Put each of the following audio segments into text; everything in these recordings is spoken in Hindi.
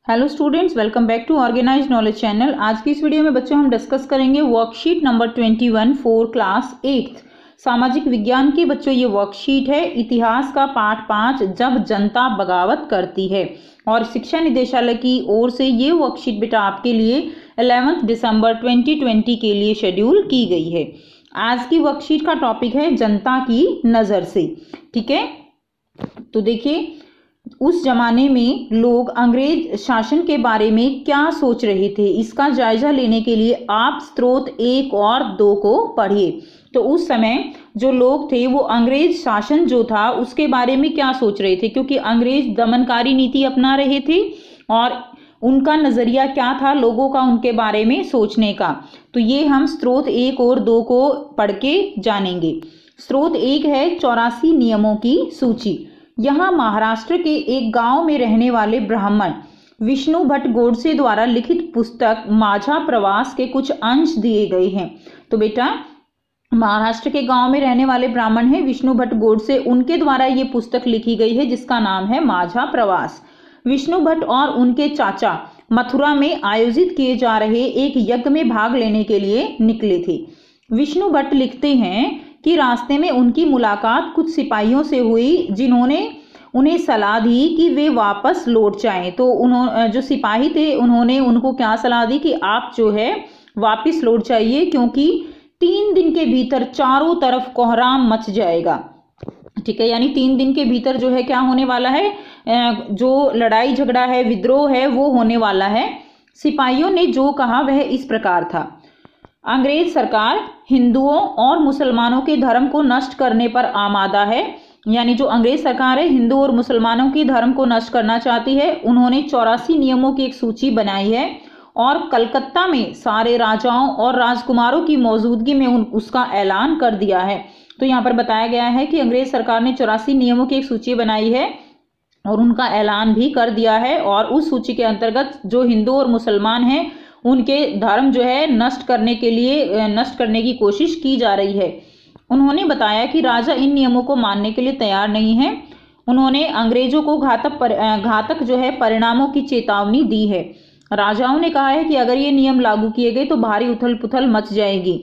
Hello students, welcome back to organised knowledge channel. आज की इस वीडियो में बच्चों हम डिस्कस करेंगे वर्कशीट नंबर 21 फॉर क्लास 8 सामाजिक विज्ञान की। बच्चों ये वर्कशीट है इतिहास का पार्ट 5 जब जनता बगावत करती है, और शिक्षा निदेशालय की ओर से ये वर्कशीट बेटा आपके लिए 11 दिसंबर 2020 के लिए शेड्यूल की गई है। आज की वर्कशीट का टॉपिक है जनता की नज़र से। ठीक है, तो देखिए उस जमाने में लोग अंग्रेज शासन के बारे में क्या सोच रहे थे, इसका जायजा लेने के लिए आप स्रोत 1 और 2 को पढ़िए। तो उस समय जो लोग थे वो अंग्रेज शासन जो था उसके बारे में क्या सोच रहे थे, क्योंकि अंग्रेज दमनकारी नीति अपना रहे थे और उनका नज़रिया क्या था लोगों का उनके बारे में सोचने का। तो ये हम स्रोत 1 और 2 को पढ़ के जानेंगे। स्रोत 1 है 84 नियमों की सूची। यहाँ महाराष्ट्र के एक गांव में रहने वाले ब्राह्मण विष्णु भट्ट गोडसे द्वारा लिखित पुस्तक माझा प्रवास के कुछ अंश दिए गए हैं। तो बेटा महाराष्ट्र के गांव में रहने वाले ब्राह्मण हैं विष्णु भट्ट गोडसे, उनके द्वारा ये पुस्तक लिखी गई है जिसका नाम है माझा प्रवास। विष्णु भट्ट और उनके चाचा मथुरा में आयोजित किए जा रहे एक यज्ञ में भाग लेने के लिए निकले थे। विष्णु भट्ट लिखते हैं कि रास्ते में उनकी मुलाकात कुछ सिपाहियों से हुई जिन्होंने उन्हें सलाह दी कि वे वापस लौट जाएं। तो उन्होंने जो सिपाही थे उन्होंने उनको क्या सलाह दी कि आप जो है वापस लौट जाइए, क्योंकि 3 दिन के भीतर चारों तरफ कोहराम मच जाएगा। ठीक है, यानी 3 दिन के भीतर जो है क्या होने वाला है, जो लड़ाई झगड़ा है, विद्रोह है, वो होने वाला है। सिपाहियों ने जो कहा वह इस प्रकार था। अंग्रेज सरकार हिंदुओं और मुसलमानों के धर्म को नष्ट करने पर आमादा है, यानी जो अंग्रेज सरकार है हिंदू और मुसलमानों की धर्म को नष्ट करना चाहती है। उन्होंने 84 नियमों की एक सूची बनाई है और कलकत्ता में सारे राजाओं और राजकुमारों की मौजूदगी में उसका ऐलान कर दिया है। तो यहाँ पर बताया गया है कि अंग्रेज सरकार ने 84 नियमों की एक सूची बनाई है और उनका ऐलान भी कर दिया है, और उस सूची के अंतर्गत जो हिंदू और मुसलमान हैं उनके धर्म जो है नष्ट करने की कोशिश की जा रही है। उन्होंने बताया कि राजा इन नियमों को मानने के लिए तैयार नहीं है। उन्होंने अंग्रेजों को घातक जो है परिणामों की चेतावनी दी है। राजाओं ने कहा है कि अगर ये नियम लागू किए गए तो भारी उथल पुथल मच जाएगी।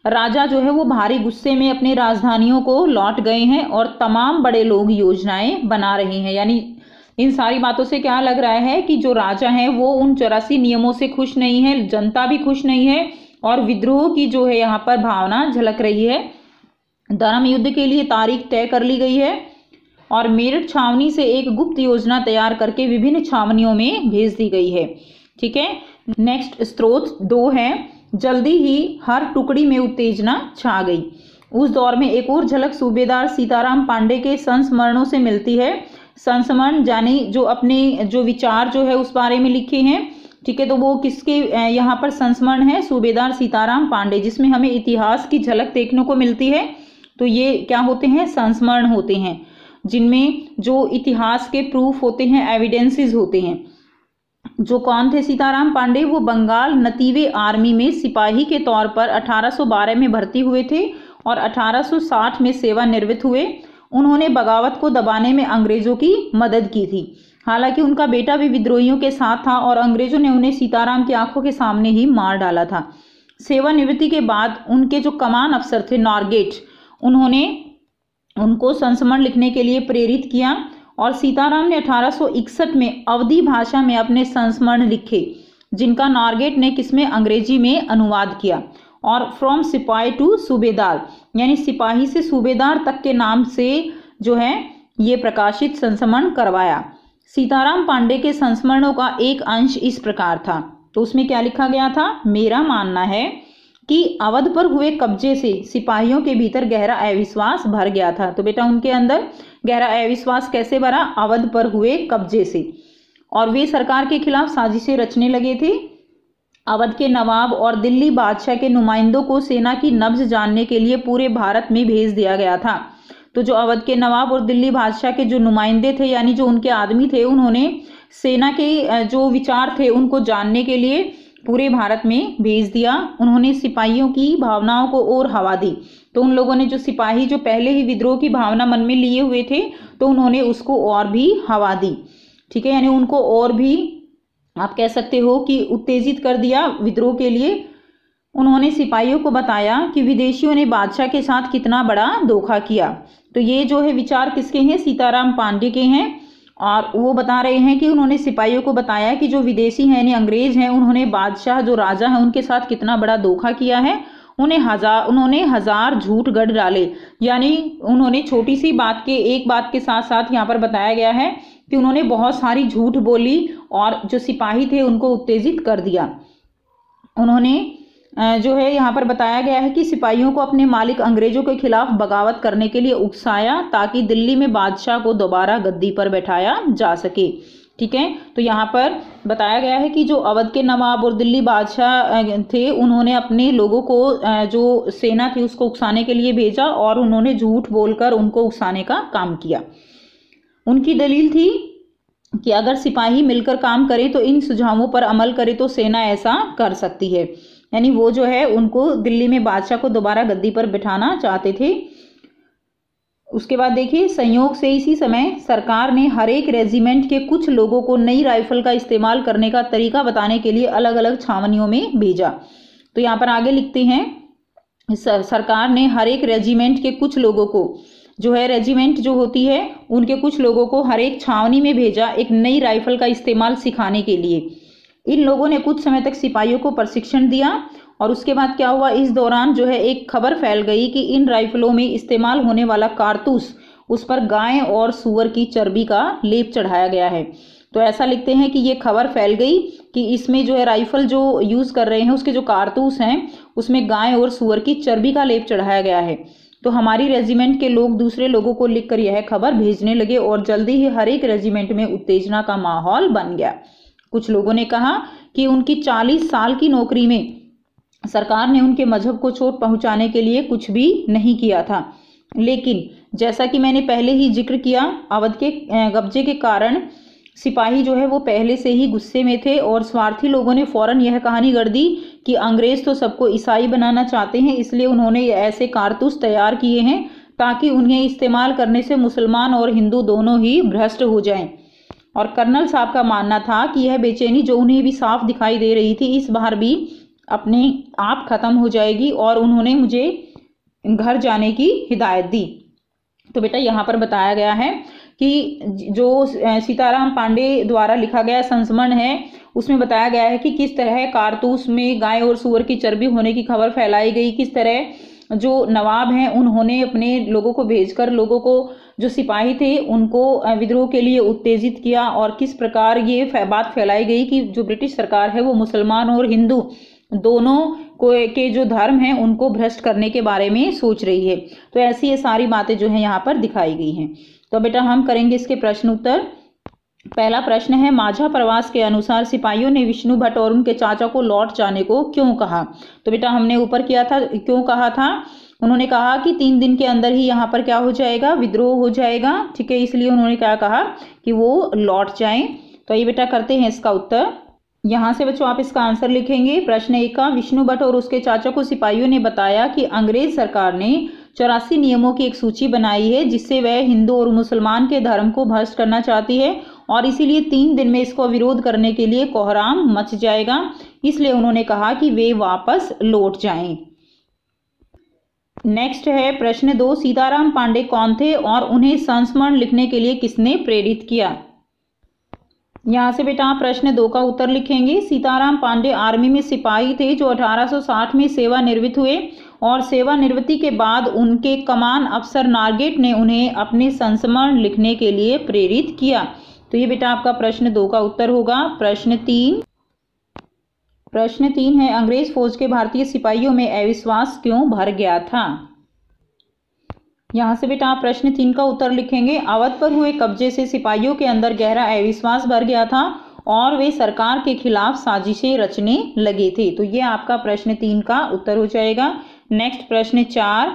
राजा जो है वो भारी गुस्से में अपनी राजधानियों को लौट गए हैं और तमाम बड़े लोग योजनाएं बना रहे हैं। यानी इन सारी बातों से क्या लग रहा है कि जो राजा हैं वो उन 84 नियमों से खुश नहीं है, जनता भी खुश नहीं है और विद्रोह की जो है यहाँ पर भावना झलक रही है। धर्म युद्ध के लिए तारीख तय कर ली गई है और मेरठ छावनी से एक गुप्त योजना तैयार करके विभिन्न छावनियों में भेज दी गई है। ठीक है, नेक्स्ट स्रोत 2 है जल्दी ही हर टुकड़ी में उत्तेजना छा गई। उस दौर में एक और झलक सूबेदार सीताराम पांडे के संस्मरणों से मिलती है। संस्मरण यानी जो अपने जो विचार जो है उस बारे में लिखे हैं। ठीक है, तो वो किसके यहाँ पर संस्मरण है, सूबेदार सीताराम पांडे, जिसमें हमें इतिहास की झलक देखने को मिलती है। तो ये क्या होते हैं, संस्मरण होते हैं जिनमें जो इतिहास के प्रूफ होते हैं, एविडेंसेस होते हैं। जो कौन थे सीताराम पांडे, वो बंगाल नतीवे आर्मी में सिपाही के तौर पर 1812 में भर्ती हुए थे और 1860 में सेवानिवृत्त हुए। उन्होंने बगावत को दबाने में अंग्रेजों की मदद की थी। हालांकि उनका बेटा भी विद्रोहियों के साथ था और अंग्रेजों ने उन्हें सीताराम की आंखों के सामने ही मार डाला था। सेवानिवृत्ति के बाद उनके जो कमान अफसर थे नॉरगेट, उन्होंने उनको संस्मरण लिखने के लिए प्रेरित किया और सीताराम ने 1861 में अवधी भाषा में अपने संस्मरण लिखे, जिनका नॉरगेट ने किसमें, अंग्रेजी में अनुवाद किया और फ्रॉम सिपाही टू सूबेदार यानी सिपाही से सूबेदार तक के नाम से जो है ये प्रकाशित संस्मरण करवाया। सीताराम पांडे के संस्मरणों का एक अंश इस प्रकार था। तो उसमें क्या लिखा गया था, मेरा मानना है कि अवध पर हुए कब्जे से सिपाहियों के भीतर गहरा अविश्वास भर गया था। तो बेटा उनके अंदर गहरा अविश्वास कैसे भरा, अवध पर हुए कब्जे से, और वे सरकार के खिलाफ साजिशें रचने लगे थे। अवध के नवाब और दिल्ली बादशाह के नुमाइंदों को सेना की नब्ज जानने के लिए पूरे भारत में भेज दिया गया था। तो जो अवध के नवाब और दिल्ली बादशाह के जो नुमाइंदे थे यानी जो उनके आदमी थे, उन्होंने सेना के जो विचार थे उनको जानने के लिए पूरे भारत में भेज दिया। उन्होंने सिपाहियों की भावनाओं को और हवा दी। तो उन लोगों ने जो सिपाही जो पहले ही विद्रोह की भावना मन में लिए हुए थे तो उन्होंने उसको और भी हवा दी। ठीक है, यानी उनको और भी आप कह सकते हो कि उत्तेजित कर दिया विद्रोह के लिए। उन्होंने सिपाहियों को बताया कि विदेशियों ने बादशाह के साथ कितना बड़ा धोखा किया। तो ये जो है विचार किसके हैं? सीताराम पांडे के हैं। और वो बता रहे हैं कि उन्होंने सिपाहियों को बताया कि जो विदेशी हैं यानी अंग्रेज हैं, उन्होंने बादशाह जो राजा है उनके साथ कितना बड़ा धोखा किया है। उन्होंने हजार झूठ गढ़ डाले, यानी उन्होंने छोटी सी बात के एक बात के साथ साथ यहाँ पर बताया गया है कि उन्होंने बहुत सारी झूठ बोली और जो सिपाही थे उनको उत्तेजित कर दिया। उन्होंने जो है यहाँ पर बताया गया है कि सिपाहियों को अपने मालिक अंग्रेजों के खिलाफ बगावत करने के लिए उकसाया ताकि दिल्ली में बादशाह को दोबारा गद्दी पर बैठाया जा सके। ठीक है, तो यहाँ पर बताया गया है कि जो अवध के नवाब और दिल्ली बादशाह थे, उन्होंने अपने लोगों को जो सेना थी उसको उकसाने के लिए भेजा और उन्होंने झूठ बोलकर उनको उकसाने का काम किया। उनकी दलील थी कि अगर सिपाही मिलकर काम करें तो इन सुझावों पर अमल करे तो सेना ऐसा कर सकती है। यानी वो जो है उनको दिल्ली में बादशाह को दोबारा गद्दी पर बिठाना चाहते थे। उसके बाद देखिए, संयोग से इसी समय सरकार ने हर एक रेजिमेंट के कुछ लोगों को नई राइफल का इस्तेमाल करने का तरीका बताने के लिए अलग अलग छावनियों में भेजा। तो यहाँ पर आगे लिखते हैं, सरकार ने हर एक रेजिमेंट के कुछ लोगों को जो है, रेजिमेंट जो होती है उनके कुछ लोगों को हर एक छावनी में भेजा एक नई राइफल का इस्तेमाल सिखाने के लिए। इन लोगों ने कुछ समय तक सिपाहियों को प्रशिक्षण दिया और उसके बाद क्या हुआ, इस दौरान जो है एक खबर फैल गई कि इन राइफलों में इस्तेमाल होने वाला कारतूस, उस पर गाय और सूअर की चर्बी का लेप चढ़ाया गया है। तो ऐसा लिखते हैं कि ये खबर फैल गई कि इसमें जो है राइफल जो यूज़ कर रहे हैं उसके जो कारतूस हैं उसमें गाय और सूअर की चर्बी का लेप चढ़ाया गया है। तो हमारी रेजिमेंट के लोग दूसरे लोगों को लिखकर यह खबर भेजने लगे और जल्दी ही हर एक रेजिमेंट में उत्तेजना का माहौल बन गया। कुछ लोगों ने कहा कि उनकी 40 साल की नौकरी में सरकार ने उनके मजहब को चोट पहुंचाने के लिए कुछ भी नहीं किया था, लेकिन जैसा कि मैंने पहले ही जिक्र किया, अवध के कब्जे के कारण सिपाही जो है वो पहले से ही गुस्से में थे और स्वार्थी लोगों ने फौरन यह कहानी गढ़ दी कि अंग्रेज तो सबको ईसाई बनाना चाहते हैं, इसलिए उन्होंने ऐसे कारतूस तैयार किए हैं ताकि उन्हें इस्तेमाल करने से मुसलमान और हिंदू दोनों ही भ्रष्ट हो जाएं। और कर्नल साहब का मानना था कि यह बेचैनी जो उन्हें भी साफ दिखाई दे रही थी इस बार भी अपने आप खत्म हो जाएगी और उन्होंने मुझे घर जाने की हिदायत दी। तो बेटा यहाँ पर बताया गया है कि जो सीताराम पांडे द्वारा लिखा गया संस्मरण है उसमें बताया गया है कि किस तरह कारतूस में गाय और सूअर की चर्बी होने की खबर फैलाई गई, किस तरह जो नवाब हैं उन्होंने अपने लोगों को भेजकर लोगों को, जो सिपाही थे उनको विद्रोह के लिए उत्तेजित किया और किस प्रकार ये बात फैलाई गई कि जो ब्रिटिश सरकार है वो मुसलमान और हिंदू दोनों को के जो धर्म हैं उनको भ्रष्ट करने के बारे में सोच रही है। तो ऐसी ये सारी बातें जो है यहाँ पर दिखाई गई हैं। तो बेटा हम करेंगे इसके प्रश्न उत्तर। पहला प्रश्न है, माझा प्रवास के अनुसार सिपाहियों ने विष्णु भट्ट और उनके चाचा को लौट जाने को क्यों कहा? तो बेटा हमने ऊपर किया था, क्यों कहा था, उन्होंने कहा कि 3 दिन के अंदर ही यहाँ पर क्या हो जाएगा, विद्रोह हो जाएगा। ठीक है, इसलिए उन्होंने क्या कहा कि वो लौट जाएं। तो ये बेटा करते हैं इसका उत्तर। यहाँ से बच्चों आप इसका आंसर लिखेंगे। प्रश्न 1 का, विष्णु भट्ट और उसके चाचा को सिपाहियों ने बताया कि अंग्रेज सरकार ने 84 नियमों की एक सूची बनाई है जिससे वह हिंदू और मुसलमान के धर्म को भ्रष्ट करना चाहती है और इसीलिए 3 दिन में इसको विरोध करने के लिए कोहराम मच जाएगा, इसलिए उन्होंने कहा कि वे वापस लौट जाएं। नेक्स्ट है प्रश्न 2, सीताराम पांडे कौन थे और उन्हें संस्मरण लिखने के लिए किसने प्रेरित किया? यहाँ से बेटा आप प्रश्न 2 का उत्तर लिखेंगे। सीताराम पांडे आर्मी में सिपाही थे जो 1860 में सेवानिवृत्त हुए और सेवानिवृत्ति के बाद उनके कमान अफसर नारगेट ने उन्हें अपने संस्मरण लिखने के लिए प्रेरित किया। तो ये बेटा आपका प्रश्न 2 का उत्तर होगा। प्रश्न 3 है, अंग्रेज फौज के भारतीय सिपाहियों में अविश्वास क्यों भर गया था? यहाँ से बेटा आप प्रश्न 3 का उत्तर लिखेंगे। अवध पर हुए कब्जे से सिपाहियों के अंदर गहरा अविश्वास भर गया था और वे सरकार के खिलाफ साजिशें रचने लगे थे। तो ये आपका प्रश्न 3 का उत्तर हो जाएगा। नेक्स्ट प्रश्न 4।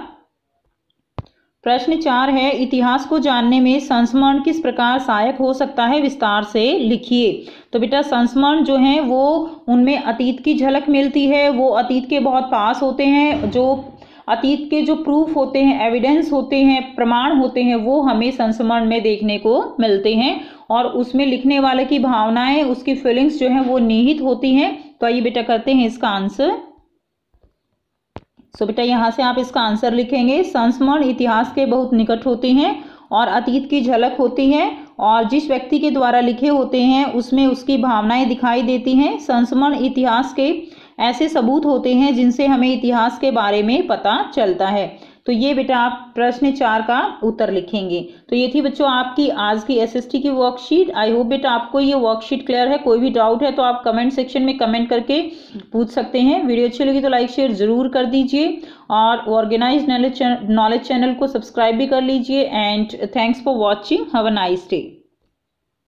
प्रश्न 4 है, इतिहास को जानने में संस्मरण किस प्रकार सहायक हो सकता है, विस्तार से लिखिए। तो बेटा संस्मरण जो है वो उनमें अतीत की झलक मिलती है, वो अतीत के बहुत पास होते हैं, जो अतीत के जो प्रूफ होते हैं, एविडेंस होते हैं, प्रमाण होते हैं, वो हमें संस्मरण में देखने को मिलते हैं और उसमें लिखने वाले की भावनाएं, उसकी फीलिंग्स जो है वो निहित होती हैं। तो आइए बेटा करते हैं इसका आंसर। सो बेटा यहाँ से आप इसका आंसर लिखेंगे। संस्मरण इतिहास के बहुत निकट होते हैं और अतीत की झलक होती है, और जिस व्यक्ति के द्वारा लिखे होते हैं उसमें उसकी भावनाएं दिखाई देती हैं। संस्मरण इतिहास के ऐसे सबूत होते हैं जिनसे हमें इतिहास के बारे में पता चलता है। तो ये बेटा आप प्रश्न 4 का उत्तर लिखेंगे। तो ये थी बच्चों आपकी आज की एसएसटी की वर्कशीट। आई होप बेटा आपको ये वर्कशीट क्लियर है। कोई भी डाउट है तो आप कमेंट सेक्शन में कमेंट करके पूछ सकते हैं। वीडियो अच्छी लगी तो लाइक शेयर जरूर कर दीजिए, और ऑर्गेनाइज्ड नॉलेज चैनल को सब्सक्राइब भी कर लीजिए। And thanks for watching. Have a nice day.